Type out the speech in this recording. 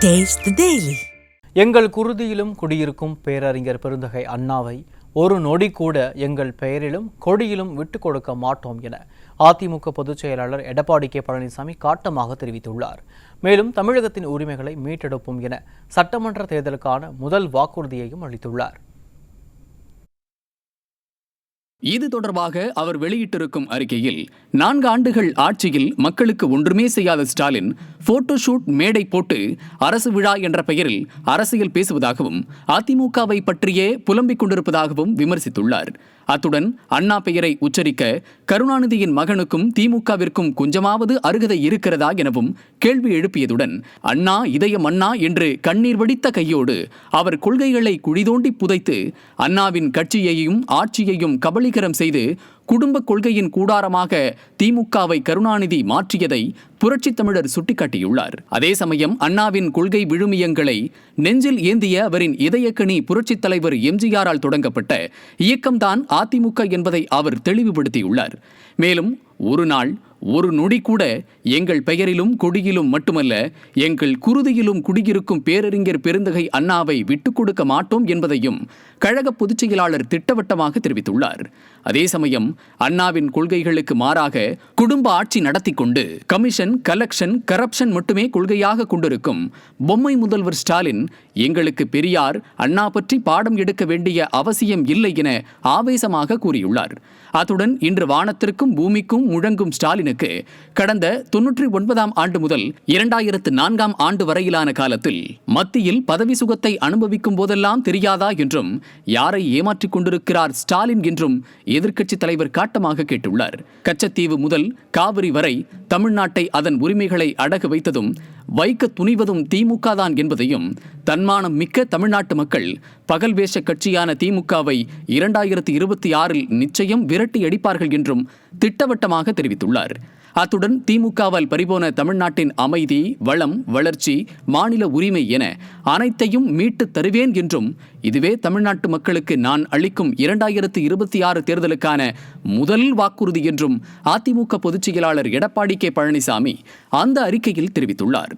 Taste the Daily. எங்கள் குருதியிலும் குடியிருக்கும் பேரறிஞர் பெருந்தகை அண்ணாவை ஒரு நொடி கூட எங்கள் பெயரிலும் கொடியிலும் விட்டுக் கொடுக்க மாட்டோம் என அதிமுக பொதுச் செயலாளர் எடப்பாடி கே பழனிசாமி காட்டமாக தெரிவித்துள்ளார். மேலும் தமிழகத்தின் உரிமைகளை மீட்டெடுப்போம் என சட்டமன்ற தேர்தலுக்கான முதல் வாக்குறுதியையும் அளித்துள்ளார். இது தொடர்பாக அவர் வெளியிட்டிருக்கும் அறிக்கையில் 4 ஆண்டுகள் ஆட்சியில் மக்களுக்கு ஒன்றுமே செய்யாத ஸ்டாலின் போட்டோஷூட் மேடை போட்டு அரசு விழா என்ற பெயரில் அரசியல் பேசுவதாகவும் அதிமுகவை பற்றியே புலம்பிக் கொண்டிருப்பதாகவும் விமர்சித்துள்ளார். அத்துடன் அண்ணா பெயரை உச்சரிக்க கருணாநிதியின் மகனுக்கும் திமுகவிற்கும் கொஞ்சமாவது அருகதை இருக்கிறதா எனவும் கேள்வி எழுப்பியதுடன் அண்ணா இதயம் அண்ணா என்று கண்ணீர் வடித்த கையோடு அவர் கொள்கைகளை குழிதோண்டி புதைத்து அண்ணாவின் கட்சியையும் ஆட்சியையும் கபலீகரம் செய்து குடும்ப கொள்கையின் கூடாரமாக திமுகவை கருணாநிதி மாற்றியதை புரட்சித் தமிழர் சுட்டிக்காட்டியுள்ளார். அதே சமயம் அண்ணாவின் கொள்கை விழுமியங்களை நெஞ்சில் ஏந்திய அவரின் இதயக்கனி புரட்சித் தலைவர் எம்ஜிஆரால் தொடங்கப்பட்ட இயக்கம்தான் அதிமுக என்பதை அவர் தெளிவுபடுத்தியுள்ளார். மேலும் ஒரு நாள் ஒரு நொடி கூட எங்கள் பெயரிலும் கொடியிலும் மட்டுமல்ல எங்கள் குருதியிலும் குடியிருக்கும் பேரறிஞர் பெருந்தகை அண்ணாவை விட்டுக் கொடுக்க மாட்டோம் என்பதையும் கழக பொதுச் செயலாளர் திட்டவட்டமாக தெரிவித்துள்ளார். அதே சமயம் அண்ணாவின் கொள்கைகளுக்கு மாறாக குடும்ப ஆட்சி நடத்தி கொண்டு கமிஷன், கலெக்ஷன், கரப்ஷன் மட்டுமே கொள்கையாக கொண்டிருக்கும் பொம்மை முதல்வர் ஸ்டாலின் எங்களுக்கு பெரியார், அண்ணா பற்றி பாடம் எடுக்க வேண்டிய அவசியம் இல்லை என ஆவேசமாக கூறியுள்ளார். அத்துடன் இன்று வானத்திற்கும் பூமிக்கும் முழங்கும் ஸ்டாலினுக்கு கடந்த 99ஆம் ஆண்டு முதல் 2004ஆம் ஆண்டு வரையிலான காலத்தில் மத்தியில் பதவி சுகத்தை அனுபவிக்கும் போதெல்லாம் தெரியாதா என்றும் யாரை ஏமாற்றிக் கொண்டிருக்கிறார் ஸ்டாலின் என்றும் எதிர்க்கட்சித் தலைவர் காட்டமாக கேட்டுள்ளார். கச்சத்தீவு முதல் காவிரி வரை தமிழ்நாட்டை அதன் உரிமைகளை அடகு வைத்ததும் வைக்க துணிவதும் திமுக தான் என்பதையும் தன்மானம் மிக்க தமிழ்நாட்டு மக்கள் பகல் வேஷ கட்சியான திமுகவை 2026இல் நிச்சயம் விரட்டி அடிப்பார்கள் என்றும் திட்டவட்டமாக தெரிவித்துள்ளார். அத்துடன் திமுகவால் பறிபோன தமிழ்நாட்டின் அமைதி, வளம், வளர்ச்சி, மாநில உரிமை என அனைத்தையும் மீட்டு தருவேன் என்றும் இதுவே தமிழ்நாட்டு மக்களுக்கு நான் அளிக்கும் 2026 தேர்தலுக்கான முதல் வாக்குறுதி என்றும் அதிமுக பொதுச் செயலாளர் எடப்பாடி கே பழனிசாமி அந்த அறிக்கையில் தெரிவித்துள்ளார்.